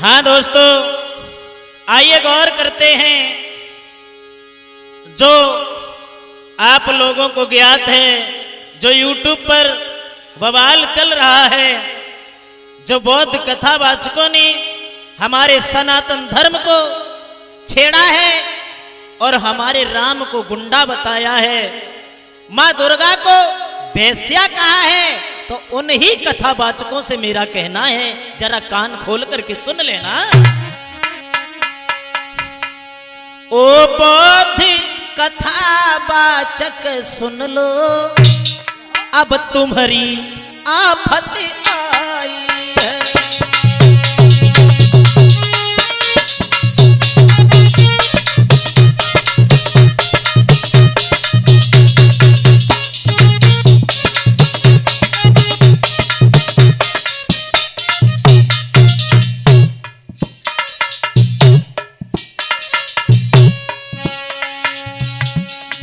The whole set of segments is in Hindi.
हाँ दोस्तों, आइए गौर करते हैं। जो आप लोगों को ज्ञात है, जो YouTube पर बवाल चल रहा है, जो बौद्ध कथावाचकों ने हमारे सनातन धर्म को छेड़ा है और हमारे राम को गुंडा बताया है, माँ दुर्गा को वेश्या कहा है, तो उन्हीं कथावाचकों से मेरा कहना है, जरा कान खोल करके सुन लेना। ओ बौद्ध कथावाचक सुन लो, अब तुम्हारी आफत आई है।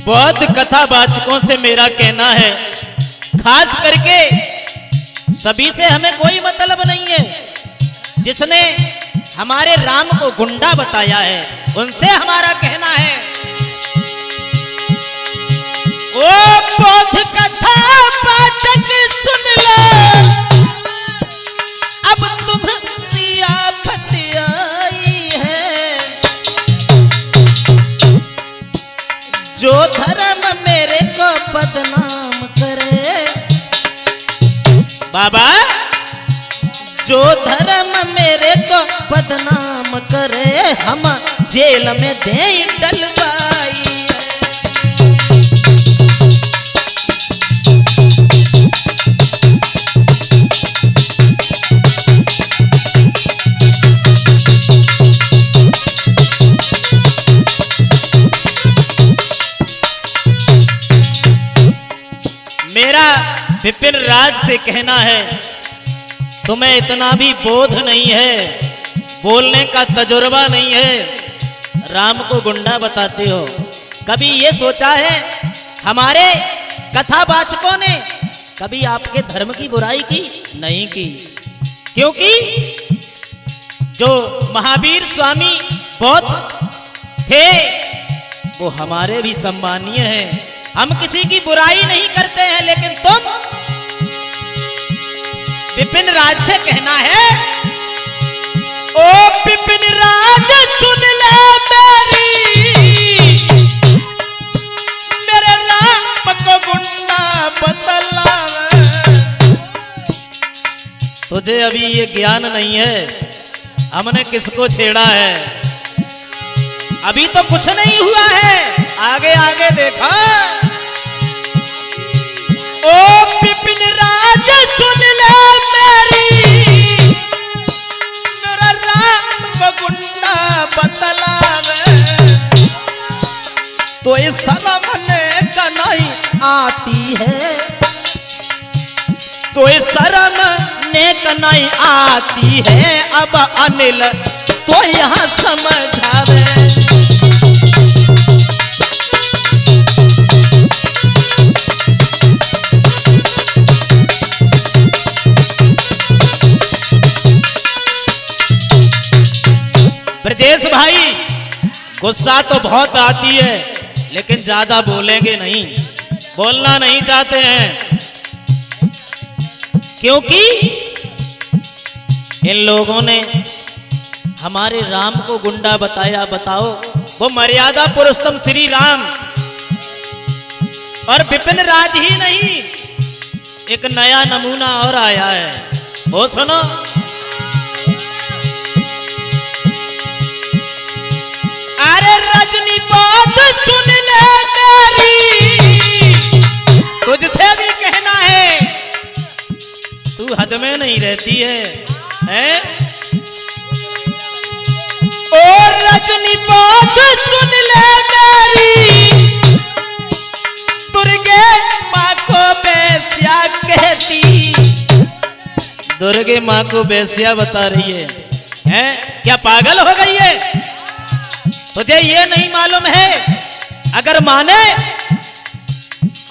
बौद्ध कथावाचकों से मेरा कहना है, खास करके सभी से हमें कोई मतलब नहीं है, जिसने हमारे राम को गुंडा बताया है उनसे हमारा कहना है। ओ बौद्ध कथावाचक सुन लो, अब तुम्हारी आफत आई है। जो धर्म मेरे को बदनाम करे, बाबा जो धर्म मेरे को बदनाम करे, हम जेल में दें डलवाई। मेरा विपिन राज से कहना है, तुम्हें इतना भी बोध नहीं है, बोलने का तजुर्बा नहीं है, राम को गुंडा बताते हो। कभी ये सोचा है हमारे कथावाचकों ने कभी आपके धर्म की बुराई की? नहीं की, क्योंकि जो महावीर स्वामी बौद्ध थे वो हमारे भी सम्मानीय हैं। हम किसी की बुराई नहीं करते हैं, लेकिन तुम विपिन राज से कहना है, ओ विपिन राज सुन ले मेरे राम को गुंडा बतला। तुझे अभी ये ज्ञान नहीं है हमने किसको छेड़ा है, अभी तो कुछ नहीं हुआ है, आगे आगे देखा। ओ विपिन राज सुन ले मेरा राम को गुंडा बतलावे, तो इस शर्म ने कनाई आती है, तो इस शर्म ने कनाई आती है। अब अनिल तो यहाँ समझावे। ब्रजेश भाई, गुस्सा तो बहुत आती है, लेकिन ज्यादा बोलेंगे नहीं, बोलना नहीं चाहते हैं, क्योंकि इन लोगों ने हमारे राम को गुंडा बताया। बताओ, वो मर्यादा पुरुषोत्तम श्री राम और विपिन राज ही नहीं, एक नया नमूना और आया है, वो सुनो। अरे रजनी बात सुन ले मेरी, तुझसे भी कहना है, तू हद में नहीं रहती है, हैं? ओ रजनी बात सुन ले मेरी, दुर्गे माँ को बेस्या कहती। दुर्गे माँ को बेस्या बता रही है, हैं? क्या पागल हो गई है? तुझे ये नहीं मालूम है? अगर माने,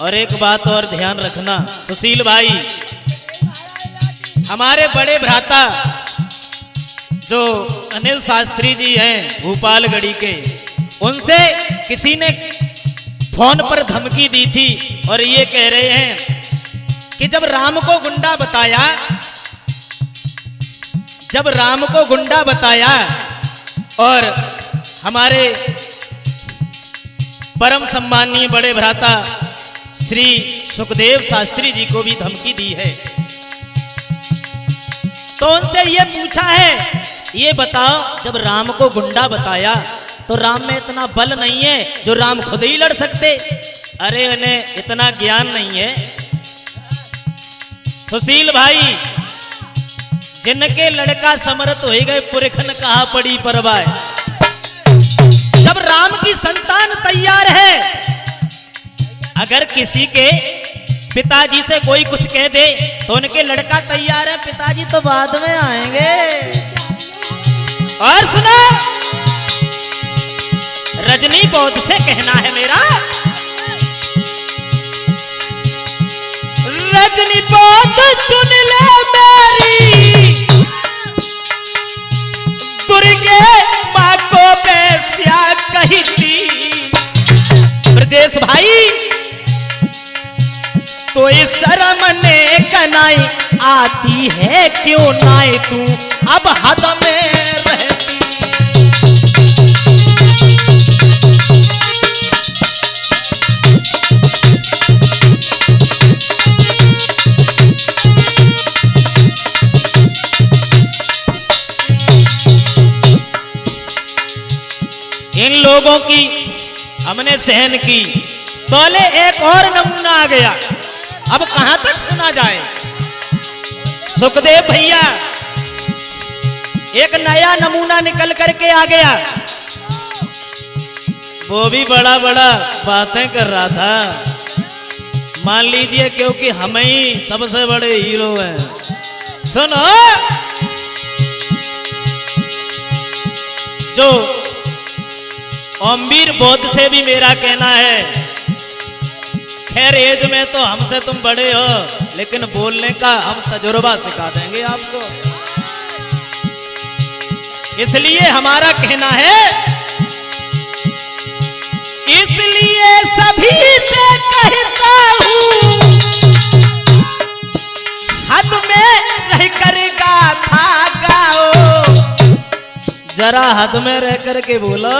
और एक बात और ध्यान रखना सुशील भाई, हमारे बड़े भ्राता जो अनिल शास्त्री जी हैं भोपालगढ़ी के, उनसे किसी ने फोन पर धमकी दी थी और ये कह रहे हैं कि जब राम को गुंडा बताया और हमारे परम सम्माननीय बड़े भ्राता श्री सुखदेव शास्त्री जी को भी धमकी दी है, तो उनसे ये पूछा है, ये बताओ जब राम को गुंडा बताया तो राम में इतना बल नहीं है जो राम खुद ही लड़ सकते? अरे उन्हें इतना ज्ञान नहीं है। सुशील भाई, जिनके लड़का समर्थ हो गए पुरखन कहा पड़ी परवाह। जब राम की संतान तैयार है, अगर किसी के पिताजी से कोई कुछ कह दे तो उनके लड़का तैयार है, पिताजी तो बाद में आएंगे। और सुनो, रजनी बौद्ध से कहना है मेरा, रजनी बौद्ध सुन ले मेरी, दुर्गे माँ को बेस्या कही थी। ब्रजेश भाई, तो इस शर्म ने कनाई आती है क्यों नाई तू अब हद में रहती। इन लोगों की हमने सहन की, तोले एक और नमूना आ गया, अब कहां तक सुना जाए। सुखदेव भैया एक नया नमूना निकल करके आ गया, वो भी बड़ा बड़ा बातें कर रहा था, मान लीजिए क्योंकि हम ही सबसे बड़े हीरो हैं। सुनो, जो ओमवीर बौद्ध से भी मेरा कहना है, खैर एज में तो हमसे तुम बड़े हो, लेकिन बोलने का हम तजुर्बा सिखा देंगे आपको। इसलिए हमारा कहना है, इसलिए सभी से कहता हूं, हद में रह कर गाथा गाओ। जरा हद में रह करके बोलो।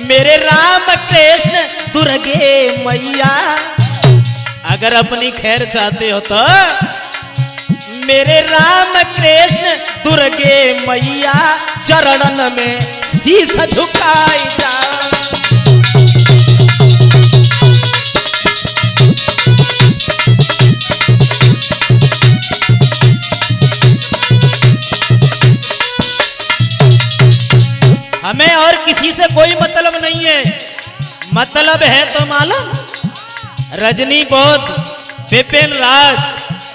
मेरे राम कृष्ण दुर्गे मैया, अगर अपनी खैर चाहते हो तो मेरे राम कृष्ण दुर्गे मैया चरणन में शीश झुकाई जा। हमें और किसी से कोई मतलब नहीं है, मतलब है तो मालूम, रजनी बौद्ध, विपिन राज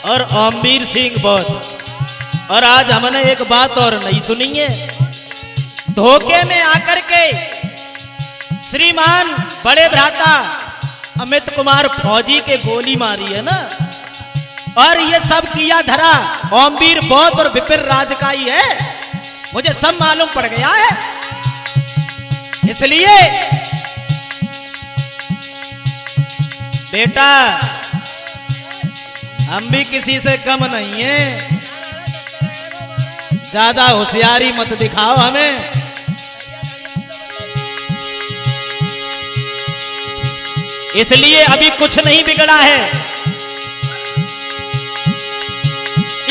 और ओमवीर सिंह बौद्ध। और आज हमने एक बात और नहीं सुनी है, धोखे में आकर के श्रीमान बड़े भ्राता अमित कुमार फौजी के गोली मारी है ना, और ये सब किया धरा ओमवीर बौद्ध और विपिन राज का ही है, मुझे सब मालूम पड़ गया है। इसलिए बेटा, हम भी किसी से कम नहीं हैं, ज्यादा होशियारी मत दिखाओ हमें। इसलिए अभी कुछ नहीं बिगड़ा है।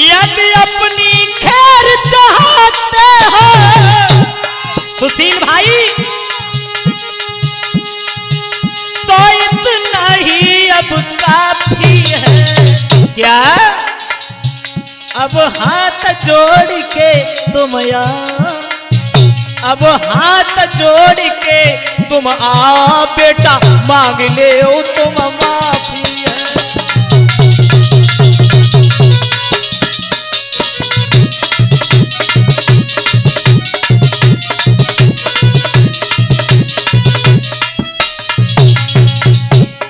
यदि अपनी खैर चाहते हो सुशील भाई, तो इतना ही अब काफी है। क्या अब हाथ जोड़ के तुम अब हाथ जोड़ के तुम आओ बेटा, मांग ले तुम माफी है।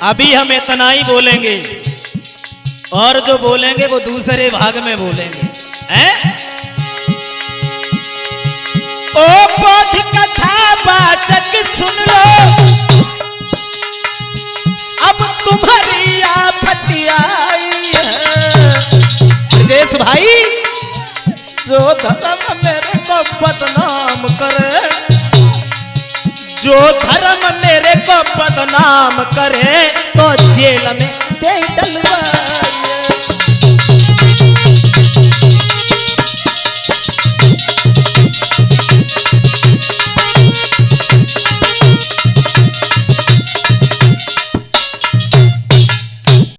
अभी हम इतना ही बोलेंगे, और जो बोलेंगे वो दूसरे भाग में बोलेंगे, हैं? ओ बोध कथा वाचक सुन लो, अब तुम्हारी आफत आई है। ब्रजेश भाई, जो धर्म मेरे को बदनाम करे, जो धर्म मेरे को बदनाम करे, तो जेल में दे डलवा।